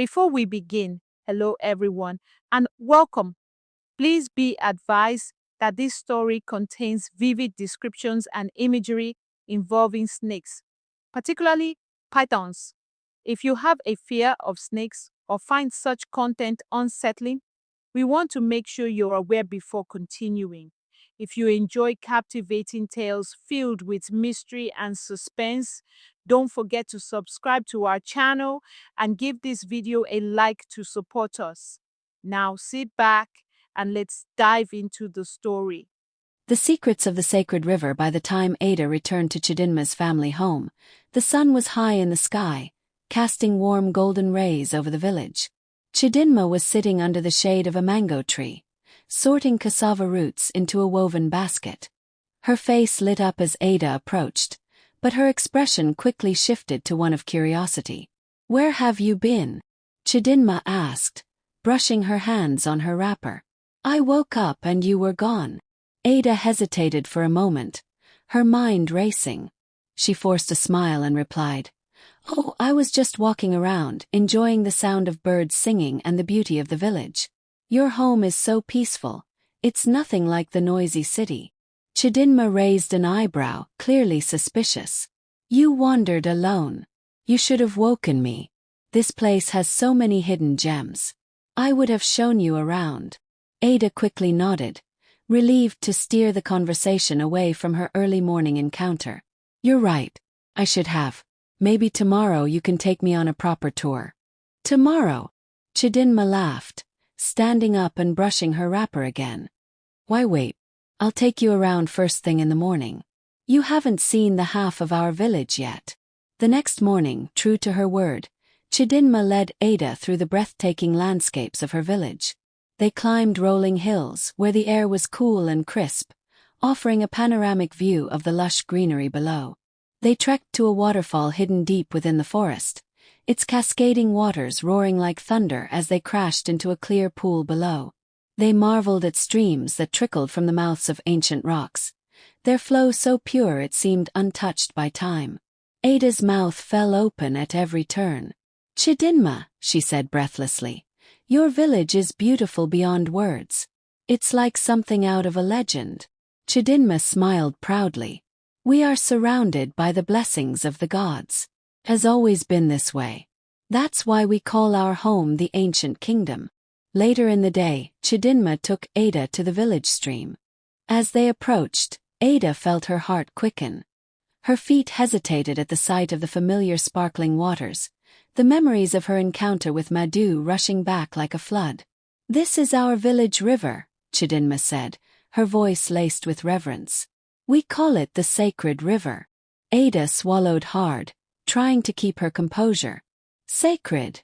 Before we begin, hello everyone and welcome. Please be advised that this story contains vivid descriptions and imagery involving snakes, particularly pythons. If you have a fear of snakes or find such content unsettling, we want to make sure you're aware before continuing. If you enjoy captivating tales filled with mystery and suspense, don't forget to subscribe to our channel and give this video a like to support us. Now sit back and let's dive into the story. The Secrets of the Sacred River. By the time Ada returned to Chidinma's family home, the sun was high in the sky, casting warm golden rays over the village. Chidinma was sitting under the shade of a mango tree, sorting cassava roots into a woven basket. Her face lit up as Ada approached, but her expression quickly shifted to one of curiosity. "Where have you been?" Chidinma asked, brushing her hands on her wrapper. "I woke up and you were gone." Ada hesitated for a moment, her mind racing. She forced a smile and replied, "Oh, I was just walking around, enjoying the sound of birds singing and the beauty of the village. Your home is so peaceful, it's nothing like the noisy city." Chidinma raised an eyebrow, clearly suspicious. "You wandered alone. You should have woken me. This place has so many hidden gems. I would have shown you around." Ada quickly nodded, relieved to steer the conversation away from her early morning encounter. "You're right. I should have. Maybe tomorrow you can take me on a proper tour." "Tomorrow?" Chidinma laughed, standing up and brushing her wrapper again. "Why wait? I'll take you around first thing in the morning. You haven't seen the half of our village yet." The next morning, true to her word, Chidinma led Ada through the breathtaking landscapes of her village. They climbed rolling hills where the air was cool and crisp, offering a panoramic view of the lush greenery below. They trekked to a waterfall hidden deep within the forest, its cascading waters roaring like thunder as they crashed into a clear pool below. They marveled at streams that trickled from the mouths of ancient rocks, their flow so pure it seemed untouched by time. Ada's mouth fell open at every turn. "Chidinma," she said breathlessly, "your village is beautiful beyond words. It's like something out of a legend." Chidinma smiled proudly. "We are surrounded by the blessings of the gods. Has always been this way. That's why we call our home the Ancient Kingdom." Later in the day, Chidinma took Ada to the village stream. As they approached, Ada felt her heart quicken. Her feet hesitated at the sight of the familiar sparkling waters, the memories of her encounter with Madhu rushing back like a flood. "This is our village river," Chidinma said, her voice laced with reverence. "We call it the Sacred River." Ada swallowed hard, trying to keep her composure. "Sacred?"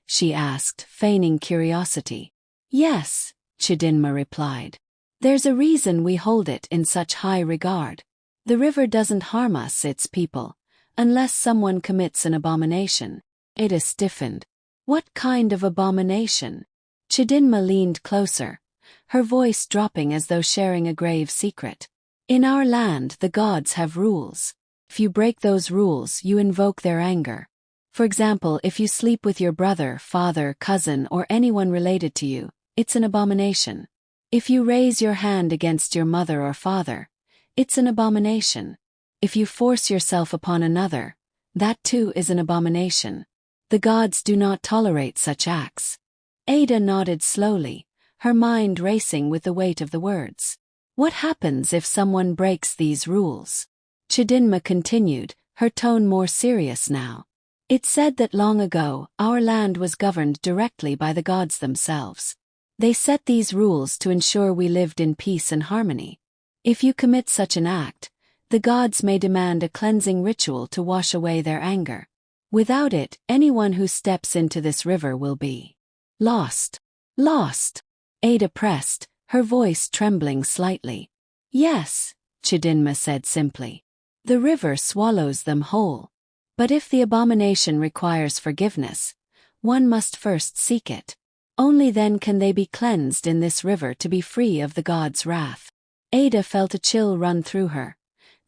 she asked, feigning curiosity. "Yes," Chidinma replied. "There's a reason we hold it in such high regard. The river doesn't harm us, its people, unless someone commits an abomination." Ada stiffened. "What kind of abomination?" Chidinma leaned closer, her voice dropping as though sharing a grave secret. "In our land, the gods have rules. If you break those rules, you invoke their anger. For example, if you sleep with your brother, father, cousin, or anyone related to you, it's an abomination. If you raise your hand against your mother or father, it's an abomination. If you force yourself upon another, that too is an abomination. The gods do not tolerate such acts." Ada nodded slowly, her mind racing with the weight of the words. "What happens if someone breaks these rules?" Chidinma continued, her tone more serious now. "It's said that long ago, our land was governed directly by the gods themselves. They set these rules to ensure we lived in peace and harmony. If you commit such an act, the gods may demand a cleansing ritual to wash away their anger. Without it, anyone who steps into this river will be lost." "Lost?" Ada pressed, her voice trembling slightly. "Yes," Chidinma said simply. "The river swallows them whole. But if the abomination requires forgiveness, one must first seek it. Only then can they be cleansed in this river to be free of the gods' wrath." Ada felt a chill run through her,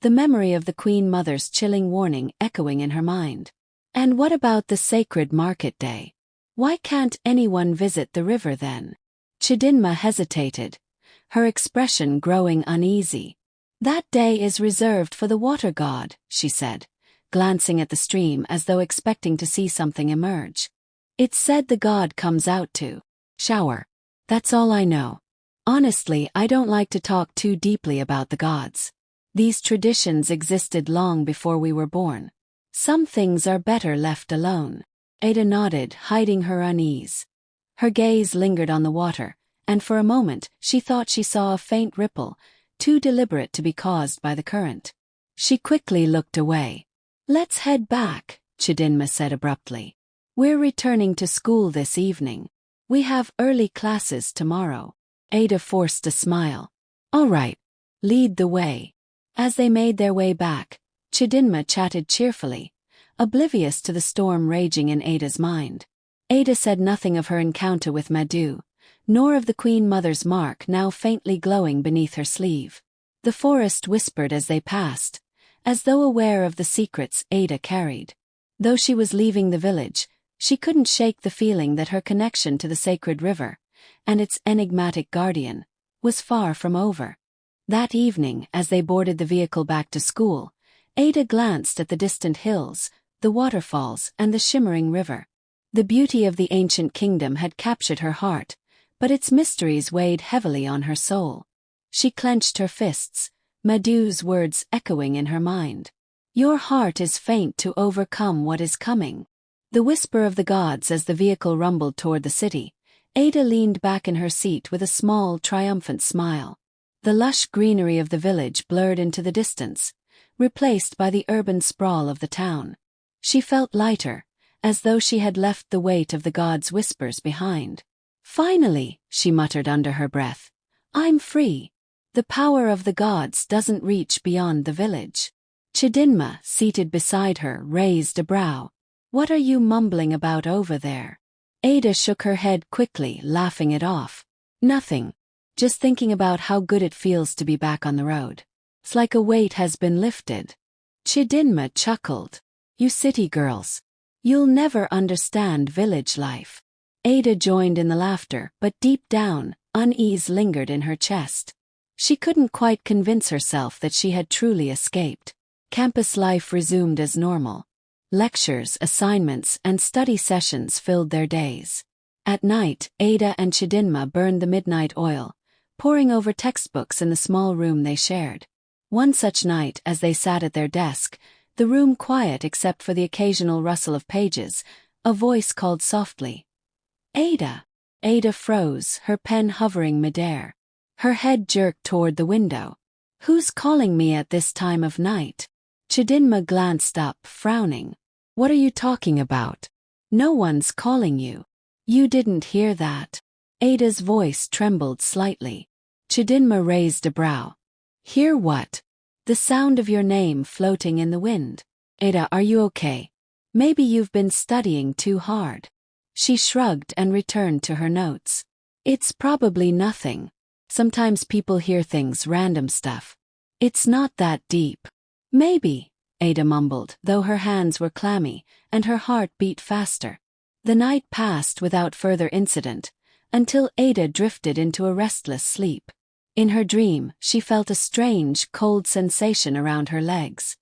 the memory of the Queen Mother's chilling warning echoing in her mind. "And what about the sacred market day?" Why can't anyone visit the river then? Chidinma hesitated, her expression growing uneasy. That day is reserved for the water god, she said, glancing at the stream as though expecting to see something emerge. It's said the god comes out to shower. That's all I know. Honestly, I don't like to talk too deeply about the gods. These traditions existed long before we were born. Some things are better left alone. Ada nodded, hiding her unease. Her gaze lingered on the water, and for a moment she thought she saw a faint ripple, too deliberate to be caused by the current. She quickly looked away. Let's head back, Chidinma said abruptly. We're returning to school this evening. We have early classes tomorrow. Ada forced a smile. All right, lead the way. As they made their way back, Chidinma chatted cheerfully, oblivious to the storm raging in Ada's mind. Ada said nothing of her encounter with Madhu, nor of the Queen Mother's mark now faintly glowing beneath her sleeve. The forest whispered as they passed, as though aware of the secrets Ada carried. Though she was leaving the village, she couldn't shake the feeling that her connection to the sacred river, and its enigmatic guardian, was far from over. That evening, as they boarded the vehicle back to school, Ada glanced at the distant hills, the waterfalls, and the shimmering river. The beauty of the ancient kingdom had captured her heart, but its mysteries weighed heavily on her soul. She clenched her fists, Madhu's words echoing in her mind. Your heart is faint to overcome what is coming. The whisper of the gods as the vehicle rumbled toward the city. Ada leaned back in her seat with a small, triumphant smile. The lush greenery of the village blurred into the distance, replaced by the urban sprawl of the town. She felt lighter, as though she had left the weight of the gods' whispers behind. Finally, she muttered under her breath, I'm free. The power of the gods doesn't reach beyond the village. Chidinma, seated beside her, raised a brow. What are you mumbling about over there? Ada shook her head quickly, laughing it off. Nothing. Just thinking about how good it feels to be back on the road. It's like a weight has been lifted. Chidinma chuckled. You city girls. You'll never understand village life. Ada joined in the laughter, but deep down, unease lingered in her chest. She couldn't quite convince herself that she had truly escaped. Campus life resumed as normal. Lectures, assignments, and study sessions filled their days. At night, Ada and Chidinma burned the midnight oil, poring over textbooks in the small room they shared. One such night, as they sat at their desk, the room quiet except for the occasional rustle of pages, a voice called softly. Ada. Ada froze, her pen hovering midair. Her head jerked toward the window. Who's calling me at this time of night? Chidinma glanced up, frowning. What are you talking about? No one's calling you. You didn't hear that. Ada's voice trembled slightly. Chidinma raised a brow. Hear what? The sound of your name floating in the wind. Ada, are you okay? Maybe you've been studying too hard. She shrugged and returned to her notes. It's probably nothing. Sometimes people hear things, random stuff. It's not that deep. Maybe, Ada mumbled, though her hands were clammy, and her heart beat faster. The night passed without further incident, until Ada drifted into a restless sleep. In her dream, she felt a strange, cold sensation around her legs.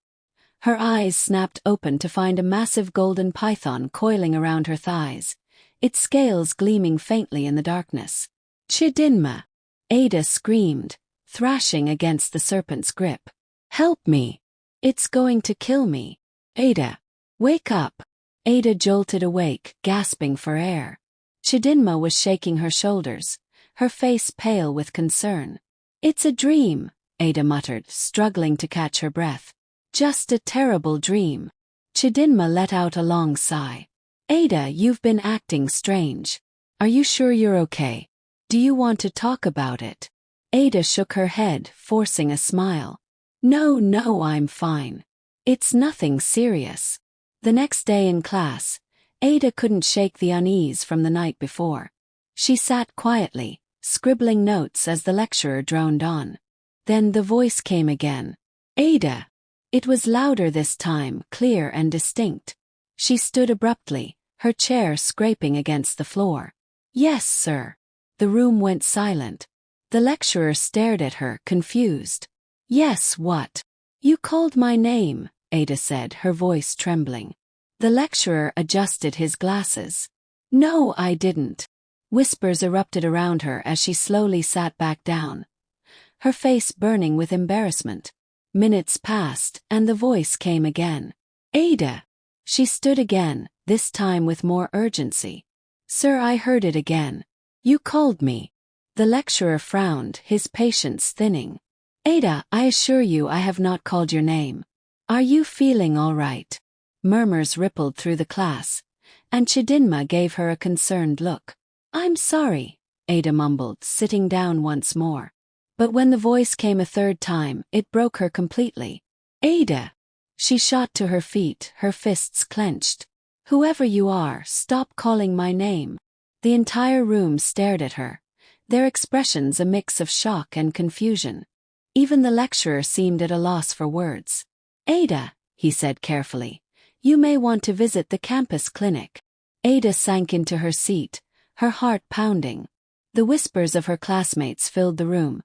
Her eyes snapped open to find a massive golden python coiling around her thighs, its scales gleaming faintly in the darkness. Chidinma! Ada screamed, thrashing against the serpent's grip. Help me! It's going to kill me. Ada! Wake up! Ada jolted awake, gasping for air. Chidinma was shaking her shoulders, her face pale with concern. It's a dream, Ada muttered, struggling to catch her breath. Just a terrible dream. Chidinma let out a long sigh. Ada, you've been acting strange. Are you sure you're okay? Do you want to talk about it? Ada shook her head, forcing a smile. No, I'm fine. It's nothing serious. The next day in class, Ada couldn't shake the unease from the night before. She sat quietly, scribbling notes as the lecturer droned on. Then the voice came again. Ada! It was louder this time, clear and distinct. She stood abruptly, her chair scraping against the floor. Yes, sir. The room went silent. The lecturer stared at her, confused. Yes, what? You called my name, Ada said, her voice trembling. The lecturer adjusted his glasses. No, I didn't. Whispers erupted around her as she slowly sat back down, her face burning with embarrassment. Minutes passed, and the voice came again. Ada! She stood again, this time with more urgency. Sir, I heard it again. You called me. The lecturer frowned, his patience thinning. Ada, I assure you I have not called your name. Are you feeling all right? Murmurs rippled through the class, and Chidinma gave her a concerned look. I'm sorry, Ada mumbled, sitting down once more. But when the voice came a third time, it broke her completely. Ada! She shot to her feet, her fists clenched. Whoever you are, stop calling my name. The entire room stared at her, their expressions a mix of shock and confusion. Even the lecturer seemed at a loss for words. Ada, he said carefully, you may want to visit the campus clinic. Ada sank into her seat, her heart pounding. The whispers of her classmates filled the room,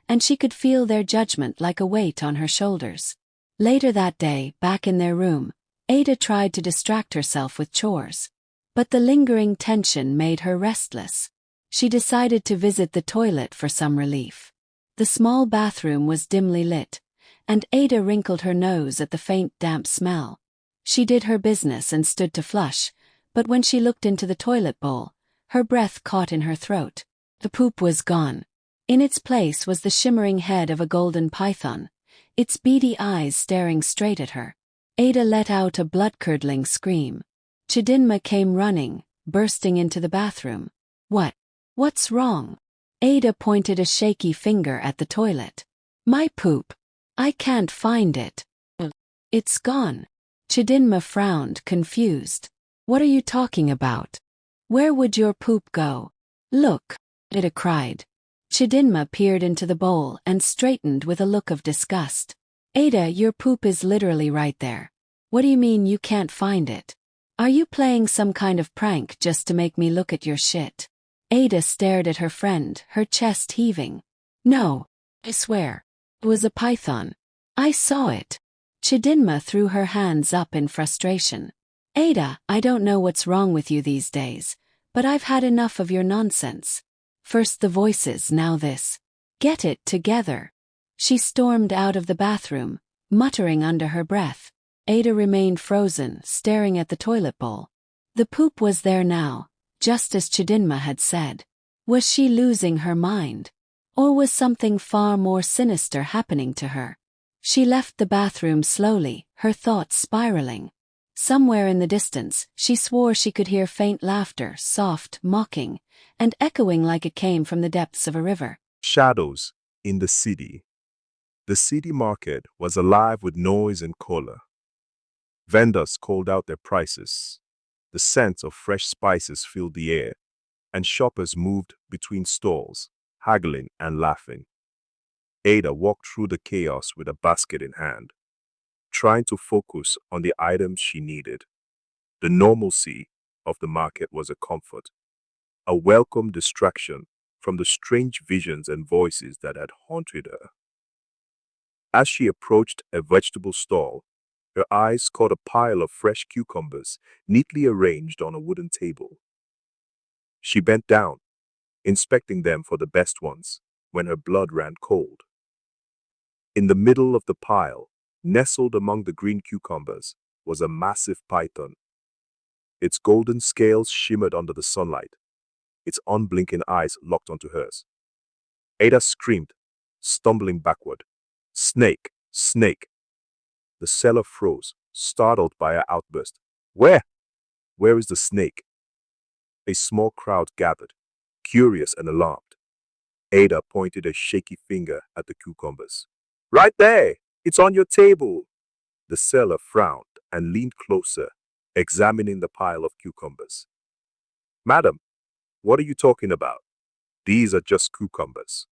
and she could feel their judgment like a weight on her shoulders. Later that day, back in their room, Ada tried to distract herself with chores. But the lingering tension made her restless. She decided to visit the toilet for some relief. The small bathroom was dimly lit, and Ada wrinkled her nose at the faint damp smell. She did her business and stood to flush, but when she looked into the toilet bowl, her breath caught in her throat. The poop was gone. In its place was the shimmering head of a golden python, its beady eyes staring straight at her. Ada let out a blood-curdling scream. Chidinma came running, bursting into the bathroom. What's wrong? Ada pointed a shaky finger at the toilet. My poop. I can't find it. It's gone. Chidinma frowned, confused. What are you talking about? Where would your poop go? Look, Ada cried. Chidinma peered into the bowl and straightened with a look of disgust. Ada, your poop is literally right there. What do you mean you can't find it? Are you playing some kind of prank just to make me look at your shit? Ada stared at her friend, her chest heaving. No, I swear. It was a python. I saw it. Chidinma threw her hands up in frustration. Ada, I don't know what's wrong with you these days, but I've had enough of your nonsense. First the voices, now this. Get it together. She stormed out of the bathroom, muttering under her breath. Ada remained frozen, staring at the toilet bowl. The poop was there now, just as Chidinma had said. Was she losing her mind? Or was something far more sinister happening to her? She left the bathroom slowly, her thoughts spiraling. Somewhere in the distance, she swore she could hear faint laughter, soft, mocking, and echoing like it came from the depths of a river. Shadows in the city. The city market was alive with noise and color. Vendors called out their prices. The scent of fresh spices filled the air, and shoppers moved between stalls, haggling and laughing. Ada walked through the chaos with a basket in hand, trying to focus on the items she needed. The normalcy of the market was a comfort, a welcome distraction from the strange visions and voices that had haunted her. As she approached a vegetable stall, her eyes caught a pile of fresh cucumbers neatly arranged on a wooden table. She bent down, inspecting them for the best ones, when her blood ran cold. In the middle of the pile, nestled among the green cucumbers, was a massive python. Its golden scales shimmered under the sunlight, its unblinking eyes locked onto hers. Ada screamed, stumbling backward. Snake! Snake! The seller froze, startled by her outburst. Where? Where is the snake? A small crowd gathered, curious and alarmed. Ada pointed a shaky finger at the cucumbers. Right there! It's on your table! The seller frowned and leaned closer, examining the pile of cucumbers. Madam, what are you talking about? These are just cucumbers.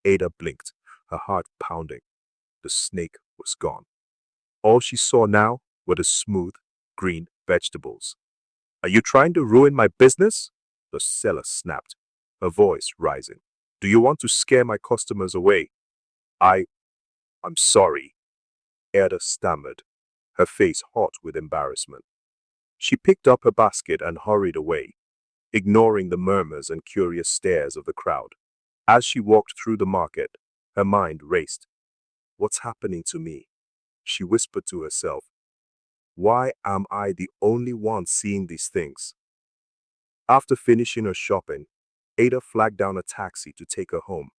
Ada blinked, her heart pounding. The snake was gone. All she saw now were the smooth, green vegetables. Are you trying to ruin my business? The seller snapped, her voice rising. Do you want to scare my customers away? I'm sorry, Ada stammered, her face hot with embarrassment. She picked up her basket and hurried away, ignoring the murmurs and curious stares of the crowd. As she walked through the market, her mind raced. What's happening to me? She whispered to herself. Why am I the only one seeing these things? After finishing her shopping, Ada flagged down a taxi to take her home.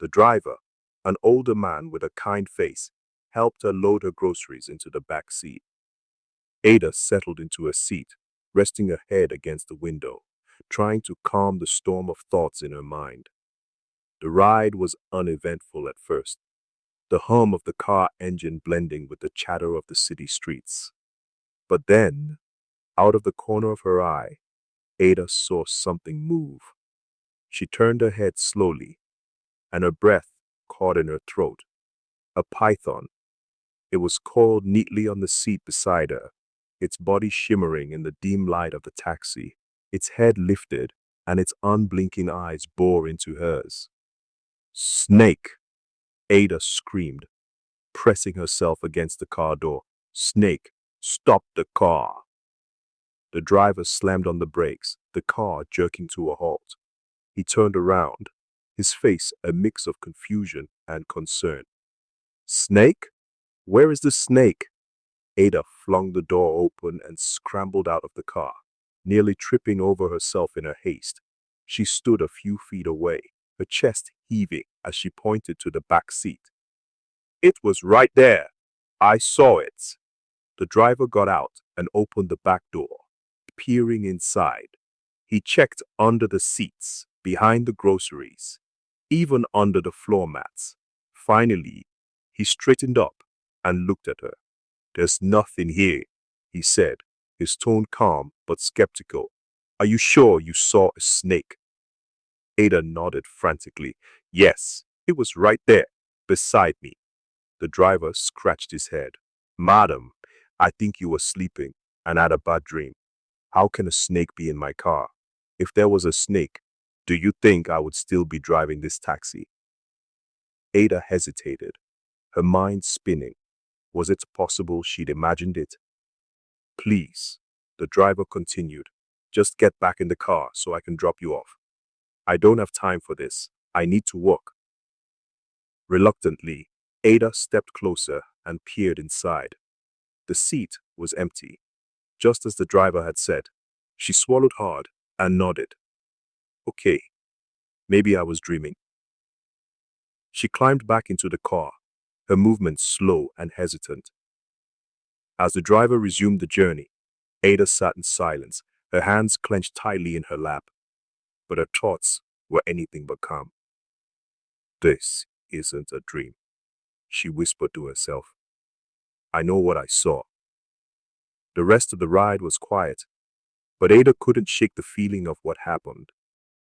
The driver, an older man with a kind face, helped her load her groceries into the back seat. Ada settled into her seat, resting her head against the window, trying to calm the storm of thoughts in her mind. The ride was uneventful at first, the hum of the car engine blending with the chatter of the city streets. But then, out of the corner of her eye, Ada saw something move. She turned her head slowly, and her breath caught in her throat. A python. It was coiled neatly on the seat beside her, its body shimmering in the dim light of the taxi. Its head lifted, and its unblinking eyes bore into hers. Snake! Ada screamed, pressing herself against the car door. Snake, stop the car! The driver slammed on the brakes, the car jerking to a halt. He turned around, his face a mix of confusion and concern. Snake? Where is the snake? Ada flung the door open and scrambled out of the car, nearly tripping over herself in her haste. She stood a few feet away, her chest heaving as she pointed to the back seat. It was right there. I saw it. The driver got out and opened the back door, peering inside. He checked under the seats, behind the groceries, even under the floor mats. Finally, he straightened up and looked at her. There's nothing here, he said, his tone calm but skeptical. Are you sure you saw a snake? Ada nodded frantically. Yes, it was right there, beside me. The driver scratched his head. Madam, I think you were sleeping and had a bad dream. How can a snake be in my car? If there was a snake, do you think I would still be driving this taxi? Ada hesitated, her mind spinning. Was it possible she'd imagined it? Please, the driver continued, just get back in the car so I can drop you off. I don't have time for this. I need to work. Reluctantly, Ada stepped closer and peered inside. The seat was empty, just as the driver had said. She swallowed hard and nodded. Okay, maybe I was dreaming. She climbed back into the car, her movements slow and hesitant. As the driver resumed the journey, Ada sat in silence, her hands clenched tightly in her lap. But her thoughts were anything but calm. This isn't a dream, she whispered to herself. I know what I saw. The rest of the ride was quiet, but Ada couldn't shake the feeling of what happened.